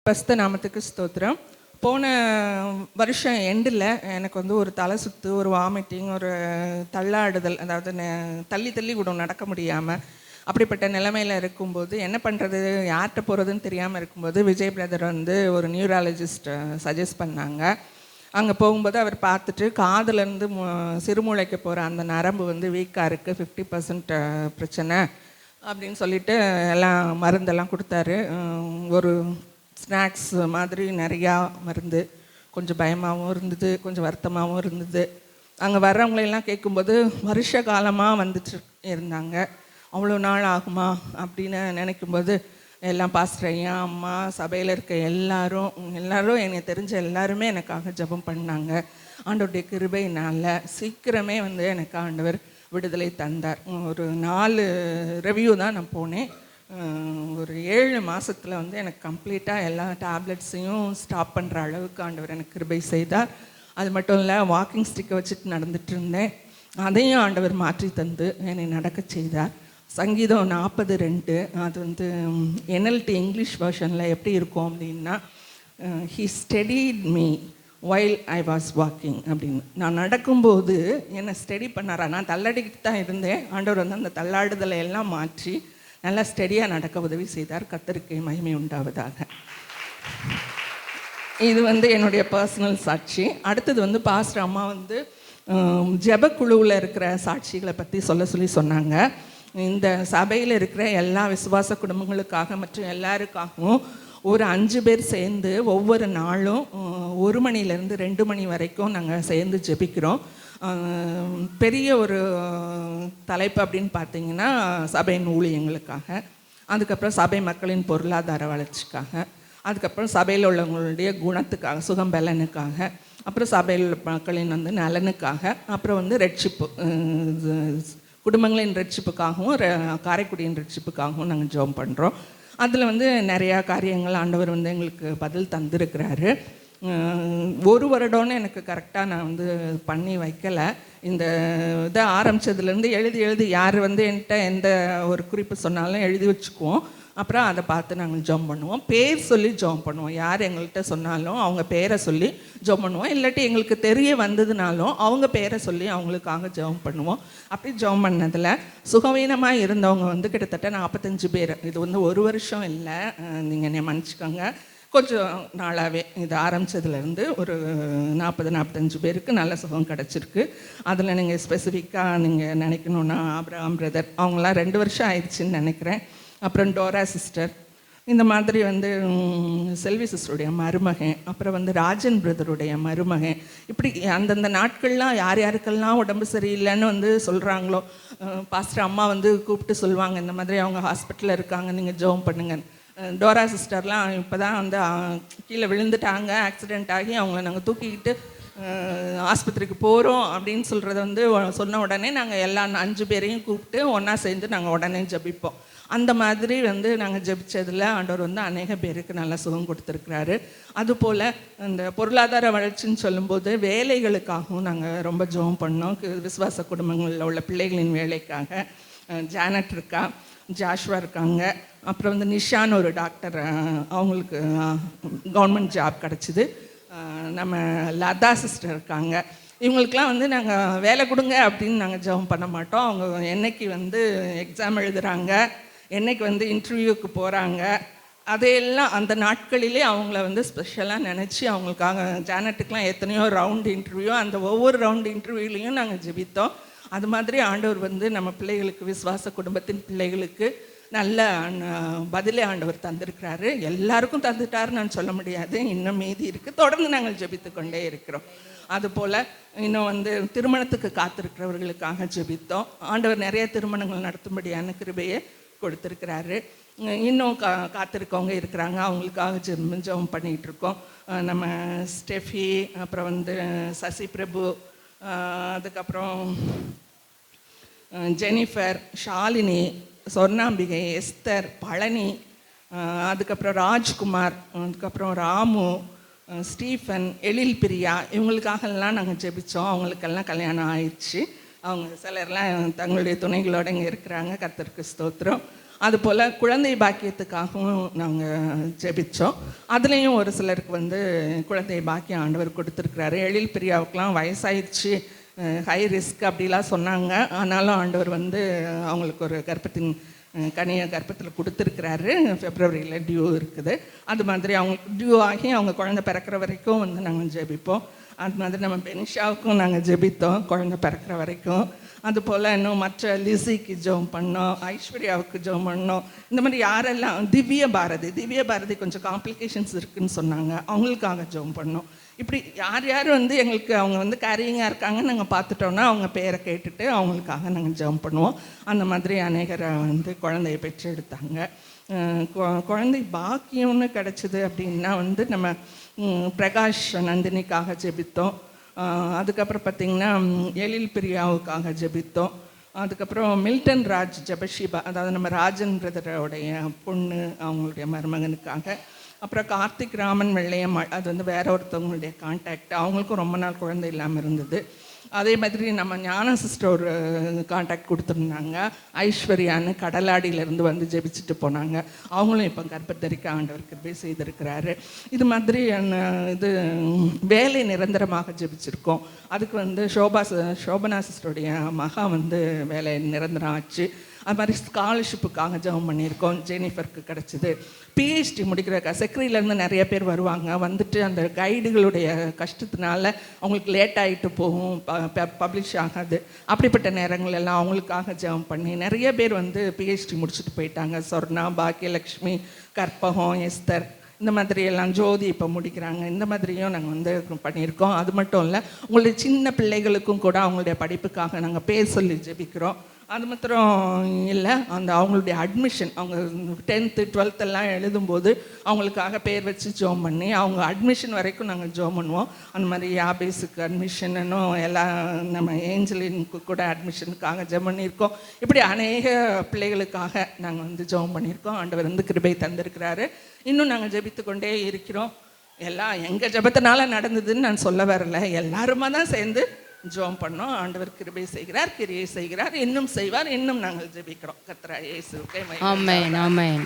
பஸ்த நாமத்துக்கு ஸ்தோத்திரம். போன வருஷம் எண்டில் எனக்கு வந்து ஒரு தலை சுற்று, ஒரு வாமிட்டிங், ஒரு தள்ளாடுதல், அதாவது தள்ளி தள்ளி கூட நடக்க முடியாமல் அப்படிப்பட்ட நிலைமையில் இருக்கும்போது என்ன பண்ணுறது, யார்கிட்ட போகிறதுன்னு தெரியாமல் இருக்கும்போது விஜய் பிரதர் வந்து ஒரு நியூராலஜிஸ்ட் சஜஸ்ட் பண்ணாங்க. அங்கே போகும்போது அவர் பார்த்துட்டு காதுலேருந்து சிறுமூளைக்கு போகிற அந்த நரம்பு வந்து வீக்காக இருக்குது, 50% பிரச்சனை அப்படின்னு சொல்லிட்டு எல்லாம் மருந்தெல்லாம் கொடுத்தாரு. ஒரு ஸ்நாக்ஸ் மாதிரி நிறையா மருந்து. கொஞ்சம் பயமாகவும் இருந்தது, கொஞ்சம் வருத்தமாகவும் இருந்தது. அங்கே வர்றவங்களெல்லாம் கேட்கும்போது வருஷ காலமாக வந்துட்டு இருந்தாங்க. அவ்வளோ நாள் ஆகுமா அப்படின்னு நினைக்கும்போது எல்லாம் பாஸ்டர் ஐயா, அம்மா, சபையில் இருக்க எல்லாரும் என்னை தெரிஞ்ச எல்லாருமே எனக்காக ஜெபம் பண்ணாங்க. ஆண்டவருடைய கிருபையினால் சீக்கிரமே வந்து எனக்கு ஆண்டவர் விடுதலை தந்தார். ஒரு 4 ரிவ்யூ தான் நான் போனேன். ஒரு 7 மாதத்தில் வந்து எனக்கு கம்ப்ளீட்டாக எல்லா டேப்லெட்ஸையும் ஸ்டாப் பண்ணுற அளவுக்கு ஆண்டவர் எனக்கு கிருபை செய்தார். அது மட்டும் இல்லை, வாக்கிங் ஸ்டிக்கை வச்சுட்டு நடந்துட்டு இருந்தேன். அதையும் ஆண்டவர் மாற்றி தந்து என்னை நடக்க செய்தார். சங்கீதம் 40:2 அது வந்து NLT இங்கிலீஷ் வெர்ஷனில் எப்படி இருக்கும் அப்படின்னா, he ஸ்டெடிட் me while I was walking அப்படின்னு. நான் நடக்கும்போது என்னை ஸ்டெடி பண்ணாரா. நான் தள்ளாடிக்கிட்டு தான் இருந்தேன். ஆண்டவர் வந்து அந்த தள்ளாடுதலை எல்லாம் மாற்றி நல்லா ஸ்டெடியாக நடக்க உதவி செய்தார். கர்த்தருக்கு மகிமை உண்டாவதாக. இது வந்து என்னுடைய பர்சனல் சாட்சி. அடுத்தது வந்து பாஸ்டர் அம்மா வந்து ஜெபக்குழுவில் இருக்கிற சாட்சிகளை பற்றி சொல்லி சொன்னாங்க. இந்த சபையில் இருக்கிற எல்லா விசுவாச குடும்பங்களுக்காக மற்றும் எல்லாருக்காகவும் ஒரு 5 பேர் சேர்ந்து ஒவ்வொரு நாளும் 1 மணிலேருந்து 2 மணி வரைக்கும் நாங்கள் சேர்ந்து ஜெபிக்கிறோம். பெரிய ஒரு தலைப்பு அப்படின்னு பார்த்தீங்கன்னா சபையின் ஊழியங்களுக்காக, அதுக்கப்புறம் சபை மக்களின் பொருளாதார வளர்ச்சிக்காக, அதுக்கப்புறம் சபையில் உள்ளவங்களுடைய குணத்துக்காக, சுகம் பலனுக்காக, அப்புறம் சபையில் மக்களின் வந்து நலனுக்காக, அப்புறம் வந்து ரட்சிப்பு, குடும்பங்களின் ரட்சிப்புக்காகவும் காரைக்குடியின் ரட்சிப்புக்காகவும் நாங்கள் ஜெபம் பண்ணுறோம். அதில் வந்து நிறையா காரியங்கள் ஆண்டவர் வந்து எங்களுக்கு பதில் தந்திருக்கிறாரு. 1 வருடம்னு எனக்கு கரெக்டாக நான் வந்து பண்ணி வைக்கலை. இந்த இதை ஆரம்பித்ததுலேருந்து எழுதி யார் வந்து என்கிட்ட எந்த ஒரு குறிப்பு சொன்னாலும் எழுதி வச்சுக்குவோம். அப்புறம் அதை பார்த்து நாங்கள் ஜெபம் பண்ணுவோம். பேர் சொல்லி ஜெபம் பண்ணுவோம். யார் எங்கள்கிட்ட சொன்னாலும் அவங்க பேரை சொல்லி ஜெபம் பண்ணுவோம். இல்லாட்டி எங்களுக்கு தெரிய வந்ததுனாலும் அவங்க பேரை சொல்லி அவங்களுக்காக ஜெபம் பண்ணுவோம். அப்படி ஜெபம் பண்ணதில் சுகவீனமாக இருந்தவங்க வந்து கிட்டத்தட்ட 45 பேர். இது வந்து 1 வருஷம் இல்லை, நீங்கள் என்னை மன்னிச்சுக்கோங்க, கொஞ்சம் நாளாகவே இது ஆரம்பித்ததுலேருந்து ஒரு 40-45 பேருக்கு நல்ல சுகம் கிடச்சிருக்கு. அதில் நீங்கள் ஸ்பெசிஃபிக்காக நீங்கள் நினைக்கணுன்னா ஆபிரகாம் பிரதர், அவங்களாம் 2 வருஷம் ஆயிடுச்சுன்னு நினைக்கிறேன். அப்புறம் டோரா சிஸ்டர், இந்த மாதிரி வந்து செல்வி சிஸ்டருடைய மருமகன், அப்புறம் வந்து ராஜன் பிரதருடைய மருமகன், இப்படி அந்தந்த நாட்கள்லாம் யார் யாருக்கெல்லாம் உடம்பு சரியில்லைன்னு வந்து சொல்கிறாங்களோ, பாஸ்டர் அம்மா வந்து கூப்பிட்டு சொல்லுவாங்க, இந்த மாதிரி அவங்க ஹாஸ்பிட்டலில் இருக்காங்க, நீங்கள் ஜெபம் பண்ணுங்க. டோரா சிஸ்டர்லாம் இப்போ தான் வந்து கீழே விழுந்துட்டாங்க, ஆக்சிடெண்ட் ஆகி அவங்கள நாங்கள் தூக்கிக்கிட்டு ஆஸ்பத்திரிக்கு போகிறோம் அப்படின்னு சொல்கிறத வந்து சொன்ன உடனே நாங்கள் எல்லா 5 பேரையும் கூப்பிட்டு ஒன்றா சேர்ந்து நாங்கள் உடனே ஜெபிப்போம். அந்த மாதிரி வந்து நாங்கள் ஜெபிச்சதில் ஆண்டவர் வந்து அநேக பேருக்கு நல்ல சுகம் கொடுத்துருக்குறாரு. அதுபோல் இந்த பொருளாதார வளர்ச்சின்னு சொல்லும்போது வேலைகளுக்காகவும் நாங்கள் ரொம்ப ஜெபம் பண்ணோம். விசுவாச குடும்பங்களில் உள்ள பிள்ளைகளின் வேலைக்காக ஜானட் இருக்கா, ஜாஷ்வா இருக்காங்க, அப்புறம் வந்து நிஷான்னு ஒரு டாக்டர், அவங்களுக்கு கவர்மெண்ட் ஜாப் கிடச்சிது. நம்ம லதா சிஸ்டர் இருக்காங்க. இவங்களுக்கெலாம் வந்து நாங்கள் வேலை கொடுங்க அப்படின்னு நாங்கள் ஜெபம் பண்ண மாட்டோம். அவங்க என்னைக்கு வந்து எக்ஸாம் எழுதுகிறாங்க, என்னைக்கு வந்து இன்டர்வியூக்கு போகிறாங்க, அதையெல்லாம் அந்த நாட்களிலே அவங்கள வந்து ஸ்பெஷலாக நினச்சி அவங்களுக்காக ஜானட்டுக்கெலாம் எத்தனையோ ரவுண்ட் இன்டர்வியூ, அந்த ஒவ்வொரு ரவுண்ட் இன்டர்வியூலையும் நாங்கள் ஜெபித்தோம். அது மாதிரி ஆண்டவர் வந்து நம்ம பிள்ளைகளுக்கு, விசுவாச குடும்பத்தின் பிள்ளைகளுக்கு நல்ல பதிலே ஆண்டவர் தந்திருக்கிறாரு. எல்லாருக்கும் தந்துட்டாருன்னு நான் சொல்ல முடியாது, இன்னும் மீதி இருக்குது. தொடர்ந்து நாங்கள் ஜெபித்து கொண்டே இருக்கிறோம். அதுபோல் இன்னும் வந்து திருமணத்துக்கு காத்திருக்கிறவர்களுக்காக ஜெபித்தோம். ஆண்டவர் நிறைய திருமணங்கள் நடத்தும்படியான கிருபையை கொடுத்துருக்கிறாரு. இன்னும் காத்திருக்கவங்க இருக்கிறாங்க, அவங்களுக்காக ஜெபம் பண்ணிகிட்டு இருக்கோம். நம்ம ஸ்டெஃபி, அப்புறம் வந்து சசி பிரபு, அதுக்கப்புறம் ஜெனிஃபர், ஷாலினி, சொர்ணாம்பிகை, எஸ்தர், பழனி, அதுக்கப்புறம் ராஜ்குமார், அதுக்கப்புறம் ராமு, ஸ்டீஃபன், எழில் பிரியா, இவங்களுக்காகலாம் நாங்கள் ஜெபித்தோம். அவங்களுக்கெல்லாம் கல்யாணம் ஆயிடுச்சு. அவங்க சிலர்லாம் தங்களுடைய துணைகளோடு இங்கே இருக்கிறாங்க. கர்த்தருக்கு ஸ்தோத்திரம். அதுபோல் குழந்தை பாக்கியத்துக்காகவும் நாங்கள் ஜெபித்தோம். அதுலேயும் ஒரு சிலருக்கு வந்து குழந்தை பாக்கியம் ஆண்டவர் கொடுத்துருக்குறாரு. எழில் பிரியாவுக்கெலாம் வயசாயிடுச்சு, ஹை ரிஸ்க் அப்படிலாம் சொன்னாங்க. ஆனாலும் ஆண்டவர் வந்து அவங்களுக்கு ஒரு கனியை கர்ப்பத்தில் கொடுத்துருக்குறாரு. பிப்ரவரியில் டியூ இருக்குது. அது மாதிரி அவங்களுக்கு டியூ ஆகி அவங்க குழந்தை பிறக்கிற வரைக்கும் வந்து நாங்கள் ஜெபிப்போம். அது மாதிரி நம்ம பெனிஷாவுக்கும் நாங்கள் ஜெபித்தோம் குழந்தை பிறக்கிற வரைக்கும். அதுபோல் இன்னும் மற்ற லிசிக்கு ஜெபம் பண்ணோம், ஐஸ்வர்யாவுக்கு ஜெபம் பண்ணோம். இந்த மாதிரி யாரெல்லாம் திவ்ய பாரதி கொஞ்சம் காம்ப்ளிகேஷன்ஸ் இருக்குதுன்னு சொன்னாங்க, அவங்களுக்காக ஜெபம் பண்ணோம். இப்படி யார் யார் வந்து எங்களுக்கு அவங்க வந்து கேரியிங்காக இருக்காங்கன்னு நாங்கள் பார்த்துட்டோன்னா அவங்க பேரை கேட்டுட்டு அவங்களுக்காக நாங்கள் ஜெபம் பண்ணுவோம். அந்த மாதிரி அநேகரை வந்து குழந்தைய பெற்றெடுத்தாங்க. குழந்தை பாக்கியம்னு கிடச்சிது அப்படின்னா வந்து நம்ம பிரகாஷ் நந்தினிக்காக ஜெபித்தோம். அதுக்கப்புறம் பார்த்திங்கன்னா எழில் பிரியாவுக்காக ஜெபித்தோம். அதுக்கப்புறம் மில்டன் ராஜ் ஜெபஷிபா, அதாவது நம்ம ராஜன் பிரதரோடைய பொண்ணு, அவங்களுடைய மருமகனுக்காக. அப்புறம் கார்த்திக் ராமன் வெள்ளையம்மாள், அது வந்து வேற ஒருத்தவங்களுடைய கான்டாக்ட். அவங்களுக்கும் ரொம்ப நாள் குழந்தை இல்லாமல் இருந்தது. அதே மாதிரி நம்ம ஞான சிஸ்டர் ஒரு கான்டாக்ட் கொடுத்துருந்தாங்க, ஐஸ்வர்யான்னு கடலாடியிலேருந்து வந்து ஜெபிச்சுட்டு போனாங்க. அவங்களும் இப்போ கர்ப்பத்தரிக்க ஆண்டவர் கிருபை செய்திருக்கிறாரு. இது மாதிரி இது வேலை நிரந்தரமாக ஜெபிச்சிருக்கோம். அதுக்கு வந்து சோபனா சிஸ்டருடைய மகா வந்து வேலை நிரந்தரம் ஆச்சு. அது மாதிரி ஸ்காலர்ஷிப்புக்காக ஜெபம் பண்ணியிருக்கோம், ஜெனிஃபருக்கு கிடச்சிது. பிஹெச்டி முடிக்கிற செக்ரியிலேருந்து நிறைய பேர் வருவாங்க, வந்துட்டு அந்த கைடுகளுடைய கஷ்டத்தினால அவங்களுக்கு லேட் ஆகிட்டு போகும், பப்ளிஷ் ஆகாது. அப்படிப்பட்ட நேரங்கள் எல்லாம் அவங்களுக்காக ஜெபம் பண்ணி நிறைய பேர் வந்து பிஹெச்டி முடிச்சுட்டு போயிட்டாங்க. சொர்ணா, பாக்கியலக்ஷ்மி, கற்பகம், எஸ்தர், இந்த மாதிரி எல்லாம் ஜோதி இப்போ முடிக்கிறாங்க. இந்த மாதிரியும் நாங்கள் வந்து பண்ணியிருக்கோம். அது மட்டும் இல்லை, உங்களுடைய சின்ன பிள்ளைகளுக்கும் கூட அவங்களுடைய படிப்புக்காக நாங்கள் பேர் சொல்லி ஜெபிக்கிறோம். அது மாத்திரம் இல்லை, அவங்களுடைய அட்மிஷன், அவங்க 10th 12th எல்லாம் எழுதும்போது அவங்களுக்காக பேர் வச்சு ஜோம் பண்ணி அவங்க அட்மிஷன் வரைக்கும் நாங்கள் ஜோம் பண்ணுவோம். அந்த மாதிரி யாபேஸுக்கு அட்மிஷனும் எல்லாம் நம்ம ஏஞ்சலினுக்கு கூட அட்மிஷனுக்காக ஜெபம் பண்ணியிருக்கோம். இப்படி அநேக பிள்ளைகளுக்காக நாங்கள் வந்து ஜெபம் பண்ணியிருக்கோம். ஆண்டவர் வந்து கிருபை தந்திருக்கிறாரு. இன்னும் நாங்கள் ஜெபித்து கொண்டே இருக்கிறோம். எல்லாம் எங்கள் ஜெபத்தினால நடந்ததுன்னு நான் சொல்ல வரல, எல்லாருமா தான் சேர்ந்து ஜெபம் பண்ணோம். ஆண்டவர் கிருபை செய்கிறார், கிரியை செய்கிறார், இன்னும் செய்வார். இன்னும் நாங்கள் ஜெபிக்கிறோம். கர்த்தராகிய இயேசுவுக்கே மகிமை. ஆமென், ஆமென்.